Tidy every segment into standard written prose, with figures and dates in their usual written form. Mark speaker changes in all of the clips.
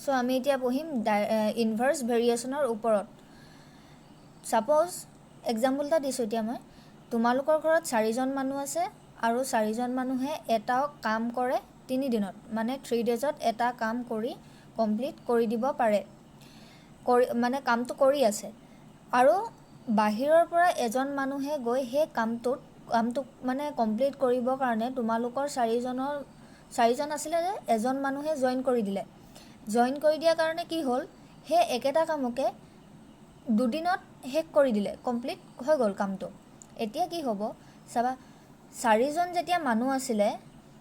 Speaker 1: So আমি এতিয়া পঢ়িম ইনভাৰ্স ভেৰিয়েশ্যনৰ ওপৰত। ছাপ'জ এক্সাম্পল এটা দিছোঁ এতিয়া মই, তোমালোকৰ ঘৰত 4জন মানুহ আছে আৰু 4জন মানুহে এটা কাম কৰে 3 দিনত, মানে 3 ডেজত এটা কাম কৰি কমপ্লিট কৰি দিব পাৰে, মানে কামটো কৰি আছে। আৰু বাহিৰৰ পৰা এজন মানুহে গৈ সেই কামটোক মানে কমপ্লিট কৰিবৰ কাৰণে তোমালোকৰ 4জন আছিলে যে এজন মানুহে জইন কৰি দিলে। জইন কৰি দিয়াৰ কাৰণে কি হ'ল, সেই একেটা কামকে 2 দিনত শেষ কৰি দিলে, কমপ্লিট হৈ গ'ল কামটো। এতিয়া কি হ'ব চাবা, 4জন যেতিয়া মানুহ আছিলে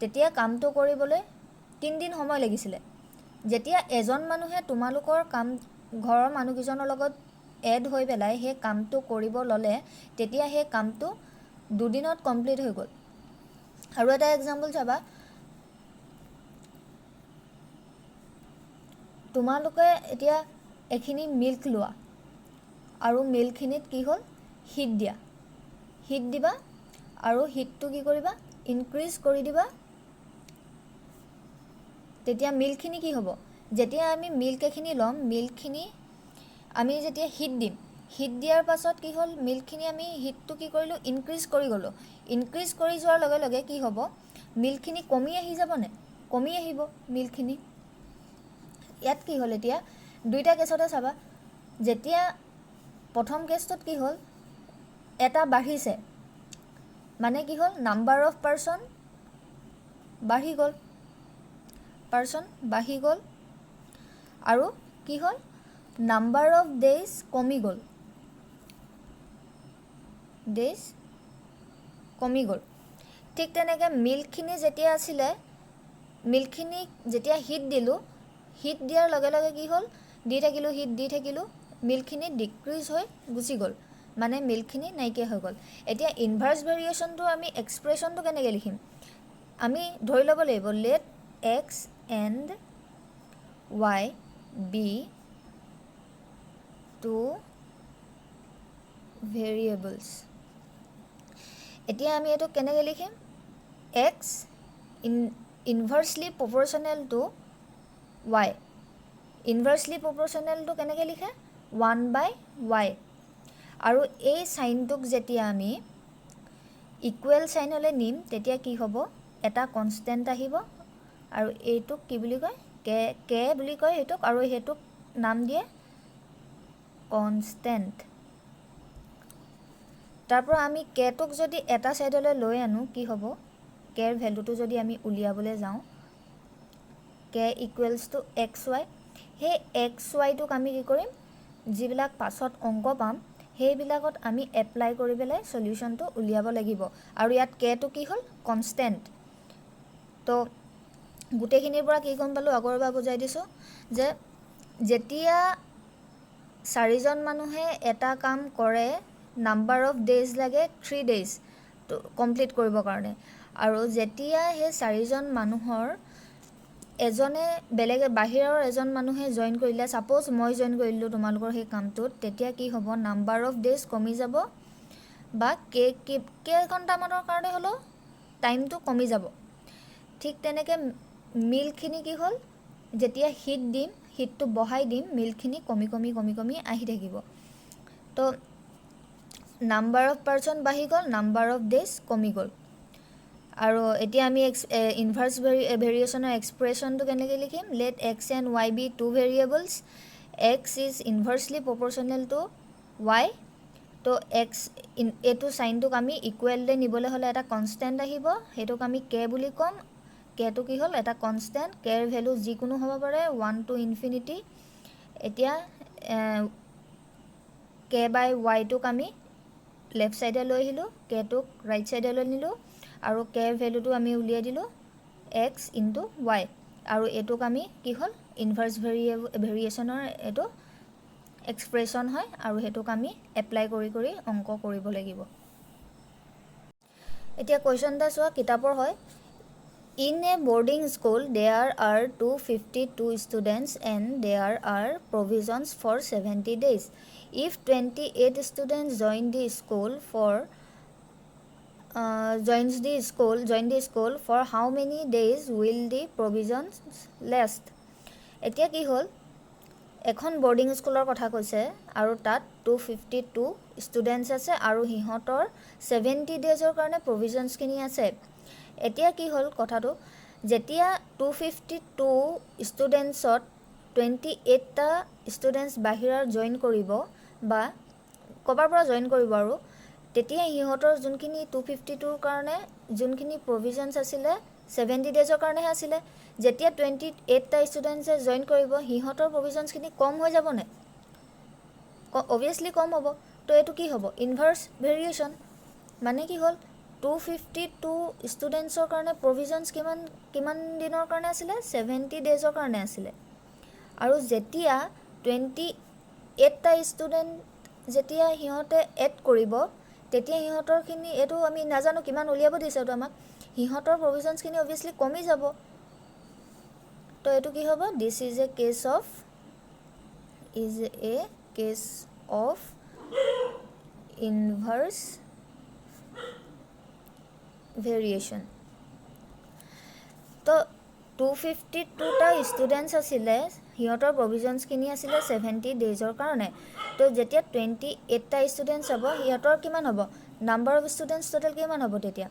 Speaker 1: তেতিয়া কামটো কৰিবলৈ 3 দিন সময় লাগিছিলে। যেতিয়া এজন মানুহে তোমালোকৰ ঘৰৰ মানুহকেইজনৰ লগত এড হৈ পেলাই সেই কামটো কৰিব ল'লে, তেতিয়া সেই কামটো 2 দিনত কমপ্লিট হৈ গ'ল। আৰু এটা এক্সাম্পল চাবা, তোমালোকে এতিয়া এখিনি মিল্ক লোৱা আৰু মিল্কখিনিত কি হ'ল, হিট দিবা আৰু হিটটো কি কৰিবা, ইনক্ৰিজ কৰি দিবা। তেতিয়া মিল্কখিনি কি হ'ব, যেতিয়া আমি মিল্ক এখিনি ল'ম, মিল্কখিনি আমি যেতিয়া হিট দিয়াৰ পাছত কি হ'ল, মিল্কখিনি আমি হিটটো কি কৰিলোঁ, ইনক্ৰিজ কৰি গ'লোঁ। ইনক্ৰিজ কৰি যোৱাৰ লগে লগে কি হ'ব, মিল্কখিনি কমি আহি যাবনে, কমি আহিব মিল্কখিনি। ইয়াত কি হ'ল, এতিয়া দুইটা কেছতে চাবা, যেতিয়া প্ৰথম কেছটোত কি হ'ল, এটা বাঢ়িছে, মানে কি হ'ল, নাম্বাৰ অফ পাৰ্চন বাঢ়ি গ'ল, আৰু কি হ'ল, নাম্বাৰ অফ ডেইজ কমি গ'ল। ঠিক তেনেকৈ মিল্কখিনি যেতিয়া আছিলে, মিল্কখিনি যেতিয়া হিট দিলোঁ, হিট দিয়াৰ লগে লগে কি হ'ল, দি থাকিলোঁ, মিল্কখিনি ডিক্ৰিজ হৈ গুচি গ'ল, মানে মিল্কখিনি নাইকিয়া হৈ গ'ল। এতিয়া ইনভাৰ্স ভেৰিয়েশ্যনটো আমি এক্সপ্ৰেশ্যনটো কেনেকৈ লিখিম, আমি ধৰি ল'ব লাগিব, let x and y be two variables. এতিয়া আমি এইটো কেনেকৈ লিখিম, x inversely proportional to y. Inversely প্ৰপৰ্চনেলটো কেনেকৈ লিখে, 1/y। আৰু এই চাইনটোক যেতিয়া আমি ইকুৱেল চাইনলৈ নিম, তেতিয়া কি হ'ব, এটা কনষ্টেণ্ট আহিব, আৰু এইটোক কি বুলি কয়, কে বুলি কয় সেইটোক, আৰু সেইটোক নাম দিয়ে কনষ্টেণ্ট। তাৰপৰা আমি কেটোক যদি এটা ছাইডলৈ লৈ আনো কি হ'ব, কেৰ ভেলুটো যদি আমি উলিয়াবলৈ যাওঁ, কে ইকুৱেলছ টু XY, সেই XYটোক আমি কি কৰিম, যিবিলাক পাছত অংক পাম সেইবিলাকত আমি এপ্লাই কৰি পেলাই সলিউশ্যনটো উলিয়াব লাগিব। আৰু ইয়াত কেটো কি হ'ল, কনষ্টেণ্ট। তো গোটেইখিনিৰ পৰা কি গম পালোঁ, আকৌ এবাৰ বুজাই দিছোঁ যে যেতিয়া 4জন মানুহে এটা কাম কৰে, নাম্বাৰ অফ ডেইজ লাগে 3 ডেইজ কমপ্লিট কৰিবৰ কাৰণে। আৰু যেতিয়া সেই 4জন মানুহৰ বাহিৰৰ এজন মানুহে জইন কৰিলে, ছাপ'জ মই জইন কৰিলোঁ তোমালোকৰ সেই কামটোত, তেতিয়া কি হ'ব, নাম্বাৰ অফ ডেইজ কমি যাব, বা কেইঘণ্টামানৰ কাৰণে হ'লেও টাইমটো কমি যাব। ঠিক তেনেকৈ মিল্কখিনি কি হ'ল, যেতিয়া হিটটো বঢ়াই দিম, মিল্কখিনি কমি আহি থাকিব। তো নাম্বাৰ অফ পাৰ্চন বাঢ়ি গ'ল, নাম্বাৰ অফ ডেইজ কমি গ'ল। আৰু এতিয়া আমি ইনভাৰ্স ভেৰিয়েশ্যনৰ এক্সপ্ৰেশ্যনটো কেনেকৈ লিখিম, let x and y be two variables, x is inversely proportional to y. তো এইটো চাইনটোক আমি ইকুৱেললৈ নিবলৈ হ'লে এটা কনষ্টেণ্ট আহিব, সেইটোক আমি কে বুলি ক'ম। কেটো কি হ'ল, এটা কনষ্টেণ্ট, কেৰ ভেলু যিকোনো হ'ব পাৰে 1 to ইনফিনিটি। এতিয়া কে বাই ৱাইটোক আমি লেফ্ট ছাইডে লৈ আহিলোঁ, কেটোক ৰাইট ছাইডে লৈ নিলোঁ, আৰু কে ভেলুটো আমি উলিয়াই দিলোঁ এক্স ইনটু ৱাই। আৰু এইটোক আমি কি হ'ল, ইনভাৰ্স ভেৰিয়েশ্যনৰ এইটো এক্সপ্ৰেশ্যন হয়, আৰু সেইটোক আমি এপ্লাই কৰি অংক কৰিব লাগিব। এতিয়া কুৱেশ্যন এটা চোৱা, কিতাপৰ হয়, In a boarding school, there are 252 students and there are provisions for 70 days. If 28 students join the school for how many days will the provisions last? এতিয়া কি হ'ল এখন বৰ্ডিং স্কুলৰ কথা কৈছে আৰু তাত 252 ষ্টুডেণ্টছ আছে আৰু সিহঁতৰ 70 ডেজৰ কাৰণে প্ৰভিজনছখিনি আছে। এতিয়া কি হ'ল কথাটো, যেতিয়া 252 ষ্টুডেণ্টছত 28টা ষ্টুডেণ্টছ বাহিৰৰ জইন কৰিব বা ক'ৰবাৰ পৰা জইন কৰিব আৰু তেতিয়া সিহঁতৰ যোনখিনি 252ৰ কাৰণে যোনখিনি প্ৰভিজনছ আছিলে 70 ডেজৰ কাৰণেহে আছিলে। যেতিয়া 28টা ষ্টুডেণ্টছে জইন কৰিব সিহঁতৰ প্ৰভিজনছখিনি কম হৈ যাবনে? অবভিয়াছলি কম হ'ব। তো এইটো কি হ'ব? Inverse variation. মানে কি হ'ল 252 ষ্টুডেণ্টছৰ কাৰণে প্ৰভিজনছ কিমান দিনৰ কাৰণে আছিলে? 70 ডেজৰ কাৰণে আছিলে। আৰু যেতিয়া 28টা ষ্টুডেণ্ট যেতিয়া সিহঁতে এড কৰিব তেতিয়া সিহঁতৰখিনি এইটো আমি নাজানো কিমান উলিয়াব দিছে এইটো আমাক, সিহঁতৰ প্ৰভিজনছখিনি অবভিয়াছলি কমি যাব। তো এইটো কি হ'ব? This is a case of inverse variation. তো 252টা ষ্টুডেণ্টছ আছিলে, সিহঁতৰ প্ৰভিজনছখিনি আছিলে 70 ডেজৰ কাৰণে। তো যেতিয়া 28টা ষ্টুডেণ্টছ হ'ব সিহঁতৰ কিমান হ'ব? নাম্বাৰ অফ ষ্টুডেণ্টছ টোটেল কিমান হ'ব তেতিয়া?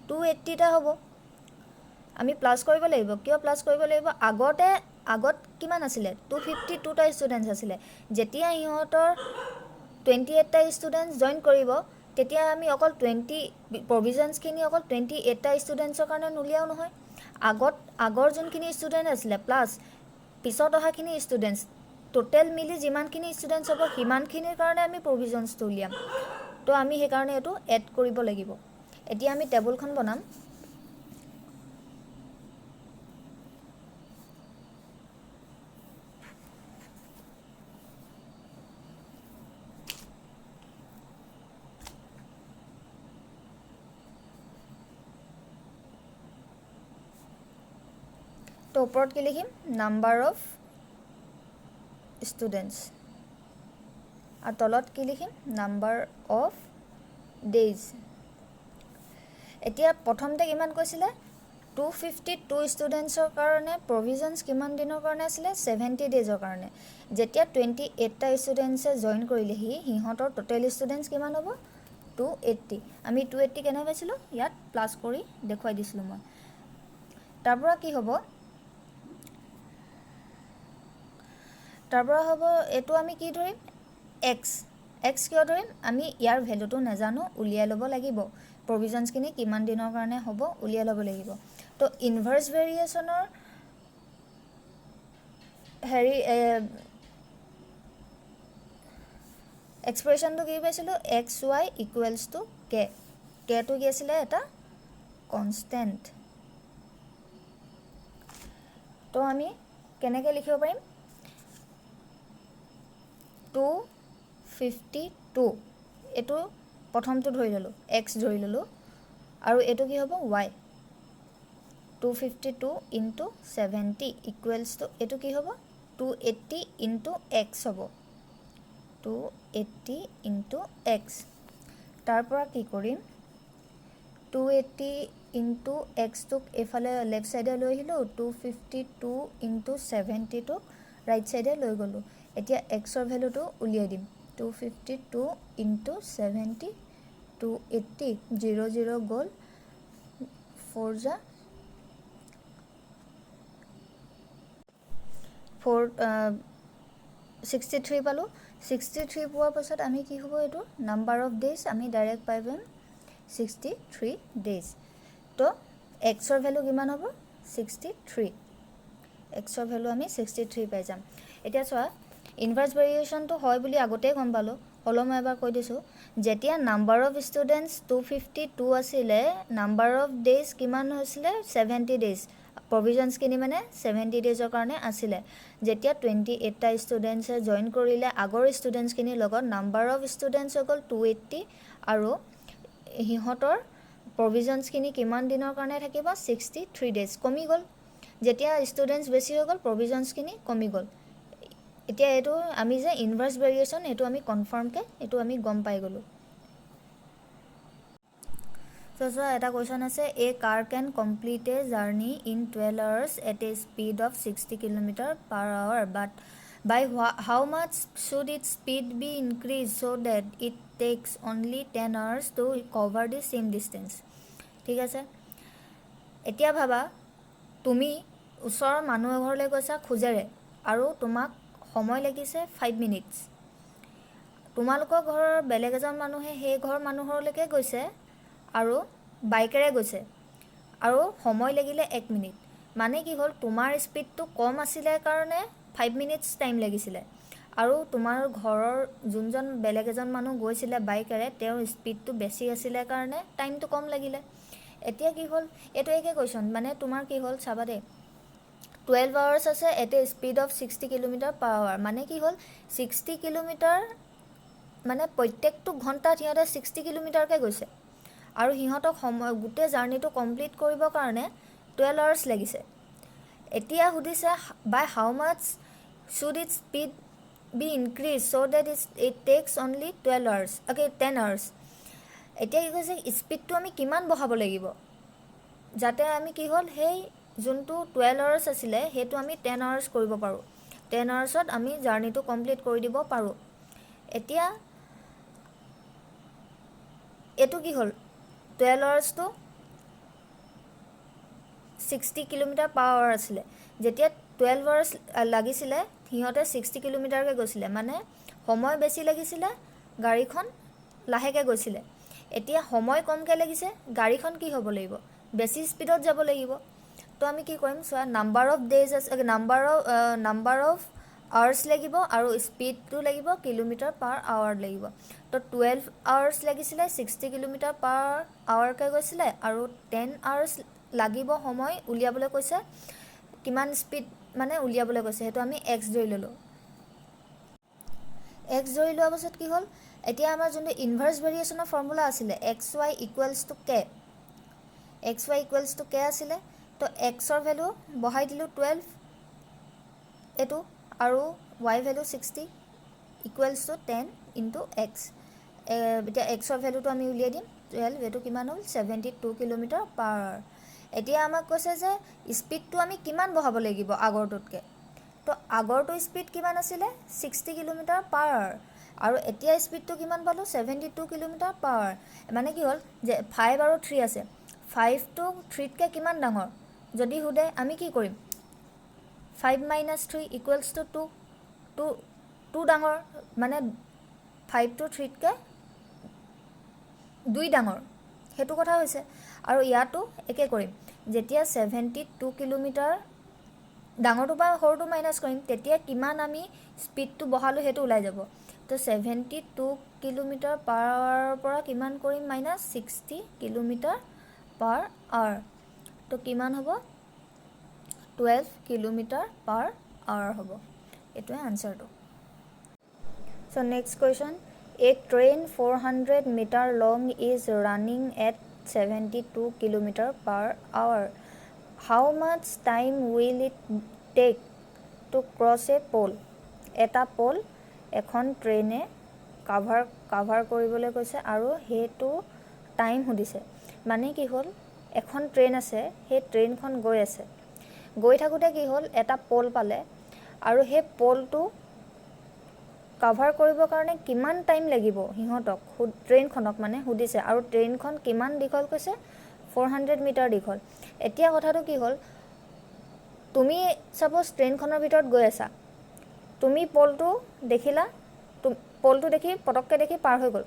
Speaker 1: 280টা হ'ব। আমি প্লাছ কৰিব লাগিব। কিয় প্লাছ কৰিব লাগিব? আগত কিমান আছিলে? 252টা ষ্টুডেণ্টছ আছিলে। যেতিয়া সিহঁতৰ 28টা ষ্টুডেণ্টছ জইন কৰিব তেতিয়া আমি অকল প্ৰভিজনছখিনি অকল 28টা ষ্টুডেণ্টছৰ কাৰণে নুলিয়াও নহয়। আগৰ যোনখিনি ষ্টুডেণ্ট আছিলে প্লাছ পিছত অহাখিনি ষ্টুডেণ্টছ টোটেল মিলি যিমানখিনি ষ্টুডেণ্টছ হ'ব সিমানখিনিৰ কাৰণে আমি প্ৰভিজনছটো উলিয়াম। তো আমি সেইকাৰণে এইটো এড কৰিব লাগিব। এতিয়া আমি টেবুলখন বনাম। তো ওপৰত কি লিখিম? নাম্বাৰ অফ ষ্টুডেণ্টছ আৰু তলত কি লিখিম? Number of days. এতিয়া প্ৰথমতে কিমান কৈছিলে? 252 ষ্টুডেণ্টছৰ কাৰণে প্ৰভিজনছ কিমান দিনৰ কাৰণে আছিলে? 70 ডেজৰ কাৰণে। যেতিয়া 28টা ষ্টুডেণ্টছে জইন কৰিলেহি সিহঁতৰ টোটেল ষ্টুডেণ্টছ কিমান হ'ব? 280। আমি 280 কেনে পাইছিলোঁ? ইয়াত প্লাছ কৰি দেখুৱাই দিছিলোঁ মই। তাৰপৰা কি হ'ব? তাৰপৰা হ'ব এইটো আমি কি ধৰিম? এক্স কিয় ধৰিম? আমি ইয়াৰ ভেলুটো নাজানো, উলিয়াই ল'ব লাগিব। প্ৰভিজনছখিনি কিমান দিনৰ কাৰণে হ'ব উলিয়াই ল'ব লাগিব। তো ইনভাৰ্ছ ভেৰিয়েশ্যনৰ এক্সপ্ৰেশ্যনটো কি পাইছিলোঁ? XY equals to K। Kটো কি আছিলে? এটা কনষ্টেণ্ট। তো আমি কেনেকৈ লিখিব পাৰিম? 252 এইটো প্ৰথমটো ধৰি ল'লোঁ, X ধৰি ল'লোঁ আৰু এইটো কি হ'ব? Y। 252 ইনটু 70 ইকুৱেলছ টু এইটো কি হ'ব? 280 ইনটু X হ'ব। 280 ইনটু X। তাৰপৰা কি কৰিম? 280 ইনটু Xটোক এইফালে লেফ্ট ছাইডে লৈ আহিলোঁ, 252 ইনটু 70টোক ৰাইট ছাইডে লৈ গ'লোঁ। এতিয়া Xৰ ভেলুটো উলিয়াই দিম। 252 ইনটু 70 280 0 গ'ল, 4 যা 63 পালোঁ। 63 পোৱাৰ পাছত আমি কি হ'ব? এইটো নাম্বাৰ অফ ডেইজ আমি ডাইৰেক্ট পাই যাম 63 ডেইজ। তো এক্সৰ ভেলু কিমান হ'ব? 63। এক্সৰ ভেলু আমি 63 পাই যাম। এতিয়া চোৱা, ইনভাৰ্ছ ভেৰিয়েশ্যনটো হয় বুলি আগতেই গম পালোঁ, হ'লেও মই এবাৰ কৈ দিছোঁ। যেতিয়া নাম্বাৰ অফ ষ্টুডেণ্টছ 252 আছিলে, নাম্বাৰ অফ ডেইজ কিমান হৈছিলে? 70 ডেইজ। প্ৰভিজনছখিনি মানে 70 ডেইজৰ কাৰণে আছিলে। যেতিয়া 28টা ষ্টুডেণ্টছে জইন কৰিলে আগৰ ষ্টুডেণ্টছখিনিৰ লগত, নাম্বাৰ অফ ষ্টুডেণ্টছ হৈ গ'ল 280 আৰু সিহঁতৰ প্ৰভিজনছখিনি কিমান দিনৰ কাৰণে থাকিব 63 days কমি গ'ল যেতিয়া ষ্টুডেণ্টছ বেছি হৈ গ'ল প্ৰভিজনছখিনি কমি গ'ল এতিয়া এইটো আমি যে ইনভাৰ্স ভেৰিয়েশ্যন এইটো আমি কনফাৰ্মকৈ এইটো আমি গম পাই গ'লোঁ So এটা question আছে a car can complete a journey in 12 hours at a speed of 60 km/h but by how much should its speed be increased so that it takes only 10 hours to cover the same distance ঠিক আছে এতিয়া ভাবা তুমি ওচৰৰ মানুহ এঘৰলৈ গৈছা খুজেৰে আৰু তোমাক সময় লাগিছে 5 মিনিটছ তোমালোকৰ ঘৰৰ বেলেগ এজন মানুহে সেই ঘৰ মানুহৰলৈকে গৈছে আৰু বাইকেৰে গৈছে আৰু সময় লাগিলে 1 মিনিট মানে কি হ'ল তোমাৰ স্পীডটো কম আছিলে কাৰণে 5 মিনিটছ টাইম লাগিছিলে আৰু তোমাৰ ঘৰৰ যোনজন বেলেগ এজন মানুহ গৈছিলে বাইকেৰে তেওঁৰ স্পীডটো বেছি আছিলে কাৰণে টাইমটো কম লাগিলে এতিয়া কি হ'ল এটো একে কোৱেশ্চন মানে তোমাৰ কি হ'ল চাবা দে 12 hours আছে at A speed of 60 km/h মানে কি হ'ল 60 কিলোমিটাৰ মানে প্ৰত্যেকটো ঘণ্টাত সিহঁতে 60 কিলোমিটাৰকৈ গৈছে আৰু সিহঁতক সময় গোটেই জাৰ্নিটো কমপ্লিট কৰিবৰ কাৰণে 12 hours লাগিছে এতিয়া সুধিছে by how much should it speed be increase so that it takes only 12 hours okay 10 hours এতিয়া কি কৈছে স্পীডটো আমি কিমান বঢ়াব লাগিব যাতে আমি কি হ'ল সেই যোনটো 12 hours আছিলে সেইটো আমি 10 hours কৰিব পাৰোঁ 10 hoursত আমি জাৰ্নিটো কমপ্লিট কৰি দিব পাৰোঁ এতিয়া এটো কি হ'ল 12 hours to 60 km/h আছিলে যেতিয়া 12 hours লাগিছিলে সিহঁতে 60 কিলোমিটাৰকৈ গৈছিলে মানে সময় বেছি লাগিছিলে গাড়ীখন লাহেকৈ গৈছিলে এতিয়া সময় কমকৈ লাগিছে গাড়ীখন কি হ'ব লাগিব বেছি স্পীডত যাব লাগিব তো আমি কি কৰিম চোৱা নাম্বাৰ অফ ডেজ আছে নাম্বাৰ অফ আৱাৰ্ছ লাগিব আৰু স্পীডটো লাগিব km/h লাগিব তো 12 hours লাগিছিলে 60 km/hকৈ গৈছিলে আৰু 10 hours লাগিব সময় উলিয়াবলৈ কৈছে কিমান স্পীড মানে উলিয়াবলৈ কৈছে সেইটো আমি x ধৰি ল'লোঁ x ধৰি লোৱাৰ পাছত কি হ'ল এতিয়া আমাৰ যোনটো ইনভাৰ্স ভেৰিয়েশ্যনৰ ফৰ্মুলা আছিলে xy = k xy = k আছিলে তো xৰ ভ্যালু বহাই দিলোঁ 12 এটো আৰু y ভ্যালু 60 = 10 * x এতিয়া xৰ ভ্যালুটো আমি উলিয়াই দিম 12 এটো কিমান হ'ল 72 km/h এতিয়া আমাক কৈছে যে স্পীডটো আমি কিমান বঢ়াব লাগিব আগৰটোতকৈ তো আগৰটো স্পীড কিমান আছিলে 60 km/h আৰু এতিয়া স্পীডটো কিমান পালোঁ 72 km/h মানে কি হ'ল যে 5 আৰু 3 আছে 5 টো 3 তকৈ কিমান ডাঙৰ যদি সুধে আমি কি কৰিম 5 - 3 = 2 ডাঙৰ মানে 5 to 3 তকৈ 2 ডাঙৰ সেইটো কথা হৈছে আৰু ইয়াতো একে কৰিম যেতিয়া 72 কিলোমিটাৰ ডাঙৰটো বা সৰুটো মাইনাছ কৰিম তেতিয়া কিমান আমি স্পীডটো বঢ়ালোঁ সেইটো ওলাই যাব তো 72 km/h পৰা কিমান কৰিম মাইনাছ 60 km/h তো কিমান হ'ব 12 km/h হ'ব এটোৱে আনসাৰটো So next question a train 400 meter long is running at 72 km/h how much time will it take to cross a pole এটা পোল এখন ট্ৰেইনে কাভাৰ কৰিবলৈ কৈছে আৰু হেতু টাইম সুধিছে মানে কি হ'ল এখন ট্ৰেইন আছে সেই ট্ৰেইনখন গৈ থাকোতে কি হ'ল এটা পোল পালে আৰু সেই পোলটো কাভাৰ কৰিবৰ কাৰণে কিমান টাইম লাগিব হিহঁতক ট্ৰেইনখনক মানে সুধিছে আৰু ট্ৰেইনখন কিমান দীঘল কৈছে 400 মিটাৰ দীঘল এতিয়া কথাটো কি হ'ল তুমি সাপোজ ট্ৰেইনখনৰ ভিতৰত গৈ আছা তুমি পোলটো দেখিলা পোলটো দেখি পটককে দেখি পাৰ হৈ গ'ল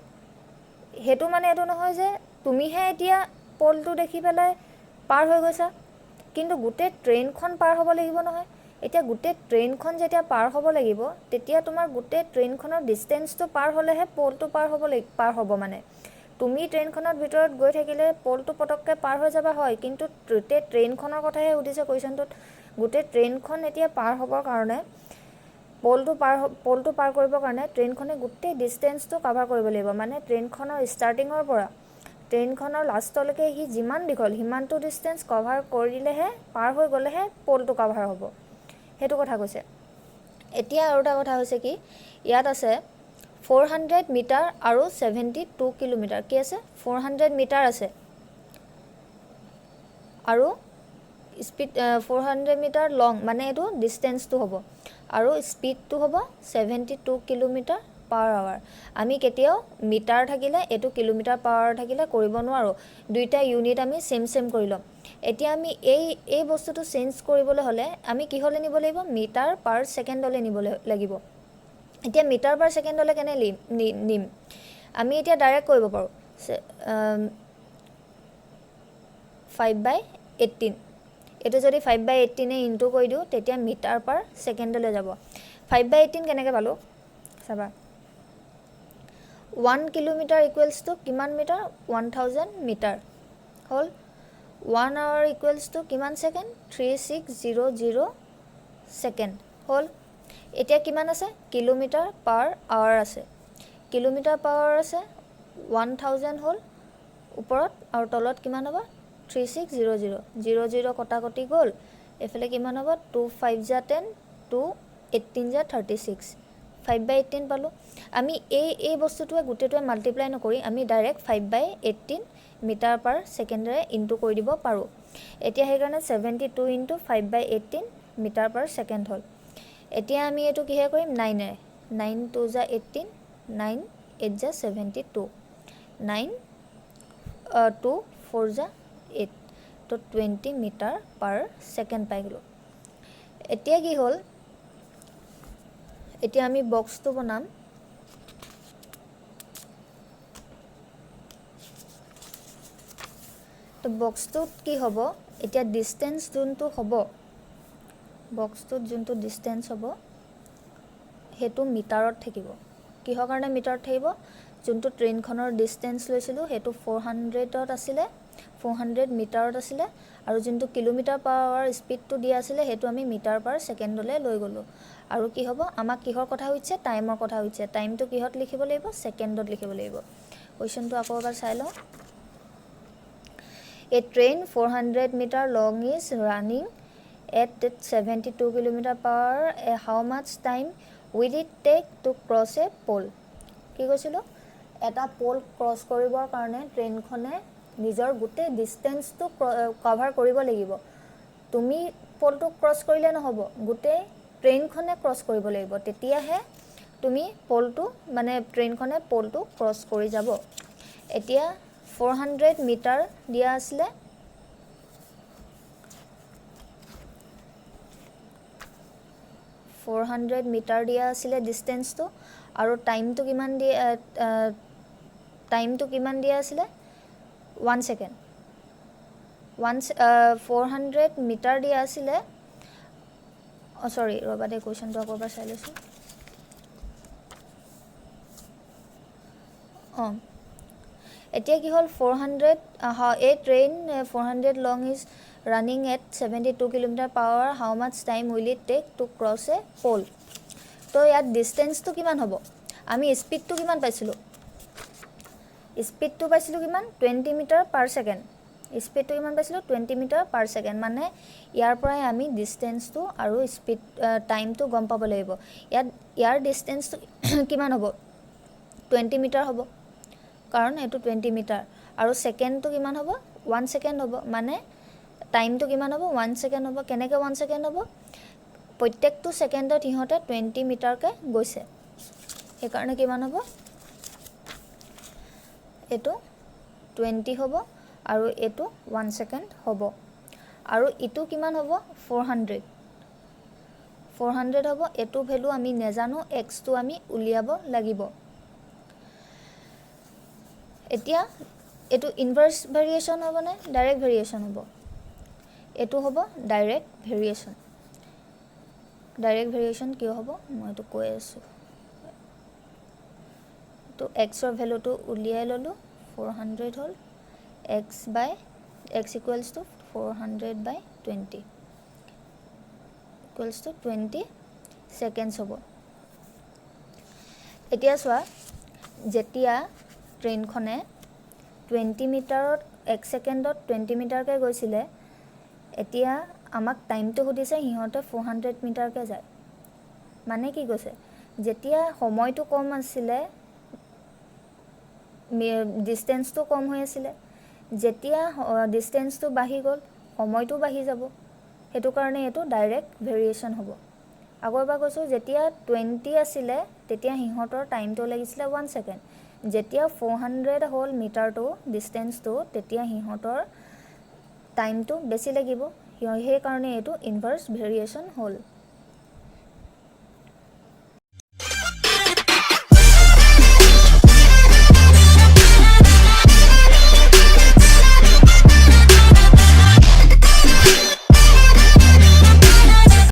Speaker 1: হেতু মানে এটো নহয় যে তুমিহে এতিয়া পোলটো দেখি পেলাই পাৰ হৈ গৈছা কিন্তু গোটেই ট্ৰেইনখন পাৰ হ'ব লাগিব নহয় এতিয়া গোটেই ট্ৰেইনখন যেতিয়া পাৰ হ'ব লাগিব তেতিয়া তোমাৰ গোটেই ট্ৰেইনখনৰ ডিসটেন্সটো পাৰ হ'লেহে পোলটো পাৰ হ'ব মানে তুমি ট্ৰেইনখনৰ ভিতৰত গৈ থাকিলে পোলটো পটককে পাৰ হৈ যাবা হয় কিন্তু গোটেই ট্ৰেইনখনৰ কথাহে উঠিছে কোৱেশ্চনটোত গোটেই ট্ৰেইনখন এতিয়া পাৰ হ'বৰ কাৰণে পোলটো পাৰ কৰিবৰ কাৰণে ট্ৰেইনখনে গোটেই ডিসটেন্সটো কভাৰ কৰিব লাগিব মানে ট্ৰেইনখনৰ ষ্টাৰ্টিঙৰ পৰা ট্ৰেইনখনৰ লাষ্টলৈকে সি যিমান দীঘল সিমানটো ডিষ্টেঞ্চ কভাৰ কৰিলেহে পাৰ হৈ গ'লেহে পলটো কভাৰ হ'ব, সেইটো কথা কৈছে। এতিয়া আৰু এটা কথা হৈছে কি, ইয়াত আছে 400 মিটাৰ আৰু 72 কিলোমিটাৰ। কি আছে? 400 মিটাৰ আছে আৰু স্পীড 400 মিটাৰ লং, মানে এইটো ডিষ্টেঞ্চটো হ'ব, আৰু স্পীডটো হ'ব 72 কিলোমিটাৰ পাৰ আৱাৰ। আমি কেতিয়াও মিটাৰ থাকিলে এইটো কিলোমিটাৰ পাৰ আৱাৰ থাকিলে কৰিব নোৱাৰোঁ, দুইটা ইউনিট আমি চেম কৰি ল'ম। এতিয়া আমি এই বস্তুটো চেঞ্জ কৰিবলৈ হ'লে আমি কিহলৈ নিব লাগিব? মিটাৰ পাৰ ছেকেণ্ডলৈ নিব লাগিব। এতিয়া মিটাৰ পাৰ ছেকেণ্ডলৈ কেনে নিম? আমি এতিয়া ডাইৰেক্ট কৰিব পাৰোঁ 5/18। এইটো যদি 5/18 ইনটু কৰি দিওঁ তেতিয়া মিটাৰ পাৰ ছেকেণ্ডলৈ যাব। 5/18 কেনেকৈ পালোঁ চাবা, 1 কিলোমিটাৰ ইকুৱেলছ টু কিমান মিটাৰ? 1000 মিটাৰ হ'ল। 1 আৱাৰ ইকুৱেলছ টু কিমান ছেকেণ্ড? 3600 ছেকেণ্ড হ'ল। এতিয়া কিমান আছে? কিলোমিটাৰ পাৰ আৱাৰ আছে। কিলোমিটাৰ পাৰ আৱাৰ আছে 1000 হ'ল ওপৰত, আৰু তলত কিমান হ'ব? 3600। 00 কটাকটি গ'ল, এইফালে কিমান হ'ব? 2 5 যা 10, 2 18 যা 36, 5/18 পালোঁ। আমি এই বস্তুটোৱে গোটেইটোৱে মাল্টিপ্লাই নকৰি আমি ডাইৰেক্ট 5/18 মিটাৰ পাৰ ছেকেণ্ডেৰে ইনটু কৰি দিব পাৰোঁ। এতিয়া সেইকাৰণে 72 ইনটু 5/18 মিটাৰ পাৰ ছেকেণ্ড হ'ল। এতিয়া আমি এইটো কিহে কৰিম? 9এৰে। 9 2 যা 18, 9 8 যা 72, 9 2 4 যা 8, তো 20 মিটাৰ পাৰ ছেকেণ্ড পাই গ'লোঁ। এতিয়া কি হ'ল, এতিয়া আমি বক্সটো বনাম। তো বক্সটোত কি হ'ব, এতিয়া ডিষ্টেঞ্চ যোনটো হ'ব, বক্সটোত যোনটো ডিষ্টেঞ্চ হ'ব সেইটো মিটাৰত থাকিব। কিহৰ কাৰণে মিটাৰত থাকিব? যোনটো ট্ৰেইনখনৰ ডিষ্টেঞ্চ লৈছিলোঁ সেইটো 400ত আছিলে, 400 মিটাৰত আছিলে, আৰু যোনটো কিলোমিটাৰ পাৰ আৱাৰ স্পীডটো দিয়া আছিলে সেইটো আমি মিটাৰ পাৰ ছেকেণ্ডলৈ লৈ গ'লোঁ। আৰু কি হ'ব, আমাক কিহৰ কথা হৈছে? টাইমৰ কথা হৈছে। টাইমটো কিহত লিখিব লাগিব? ছেকেণ্ডত লিখিব লাগিব। কুৱেশ্যনটো আকৌ এবাৰ চাই লওঁ। A train 400 meter long is running at 72 kilometer per hour. How much time will it take to cross a pole? কি কৈছিলোঁ? এটা পল ক্ৰছ কৰিবৰ কাৰণে ট্ৰেইনখনে নিজৰ গোটেই ডিষ্টেঞ্চটো কভাৰ কৰিব লাগিব। তুমি পলটো ক্ৰছ কৰিলে নহ'ব, গোটেই ট্ৰেইনখনে ক্ৰছ কৰিব লাগিব, তেতিয়াহে তুমি পলটো মানে ট্ৰেইনখনে পলটো ক্ৰছ কৰি যাব। এতিয়া 400 মিটাৰ দিয়া আছিলে, ডিষ্টেঞ্চটো, আৰু টাইমটো কিমান দিয়া আছিলে? 1 ছেকেণ্ড। 400 মিটাৰ দিয়া আছিলে, ৰ'বা দে, কুৱেশ্যনটো আকৌ এবাৰ চাই লৈছোঁ। এতিয়া কি হ'ল, 400 এই train 400 long is running at 72 kilometre per hour. How much time will it take to cross a pole? তো ইয়াত ডিষ্টেঞ্চটো কিমান হ'ব? আমি স্পীডটো কিমান পাইছিলোঁ? স্পীডটো পাইছিলোঁ কিমান? 20 মিটাৰ পাৰ ছেকেণ্ড। স্পীডটো কিমান পাইছিলোঁ? 20 মিটাৰ পাৰ ছেকেণ্ড। মানে ইয়াৰ পৰাই আমি ডিষ্টেঞ্চটো আৰু টাইমটো গম পাব লাগিব। ইয়াৰ ডিষ্টেঞ্চটো কিমান হ'ব? 20 মিটাৰ হ'ব, কাৰণ এইটো 20 মিটাৰ, আৰু ছেকেণ্ডটো কিমান হ'ব? 1 ছেকেণ্ড হ'ব, মানে টাইমটো কিমান হ'ব? 1 ছেকেণ্ড হ'ব। কেনেকৈ 1 ছেকেণ্ড হ'ব? প্ৰত্যেকটো ছেকেণ্ডত সিহঁতে 20 মিটাৰকৈ গৈছে, সেইকাৰণে কিমান হ'ব? এইটো 20 হ'ব, আৰু এইটো 1 ছেকেণ্ড হ'ব। আৰু ইটো কিমান হ'ব? 400 হ'ব। এইটো ভেলু আমি নেজানো, এক্সটো আমি উলিয়াব লাগিব। এতিয়া এইটো ইনভাৰ্ছ ভেৰিয়েশ্যন হ'বনে ডাইৰেক্ট ভেৰিয়েশ্যন হ'ব? এইটো হ'ব ডাইৰেক্ট ভেৰিয়েশ্যন। ডাইৰেক্ট ভেৰিয়েশ্যন কিয় হ'ব মই এইটো কৈ আছোঁ। তো এক্সৰ ভেলুটো উলিয়াই ল'লোঁ, 400 হ'ল, x equals to 400/20 equals to 20 seconds হ'ব। এতিয়া চোৱা, যেতিয়া ট্ৰেইনখনে 20 মিটাৰত 1 ছেকেণ্ডত 20 মিটাৰকৈ গৈছিলে, এতিয়া আমাক টাইমটো সুধিছে সিহঁতে 400 মিটাৰকৈ যায়। মানে কি কৈছে, যেতিয়া সময়টো কম আছিলে ডিষ্টেঞ্চটো কম হৈ আছিলে, যেতিয়া ডিষ্টেঞ্চটো বাঢ়ি গ'ল সময়টো বাঢ়ি যাব, সেইটো কাৰণে এইটো ডাইৰেক্ট ভেৰিয়েশ্যন হ'ব। আকৌ এবাৰ কৈছোঁ, যেতিয়া 20 আছিলে তেতিয়া সিহঁতৰ টাইমটো লাগিছিলে 1 ছেকেণ্ড, যেতিয়া 400 হ'ল মিটাৰটো ডিষ্টেঞ্চটো, তেতিয়া সিহঁতৰ টাইমটো বেছি লাগিব, সেইকাৰণে এইটো ইনভাৰ্ছ ভেৰিয়েশ্যন হ'ল।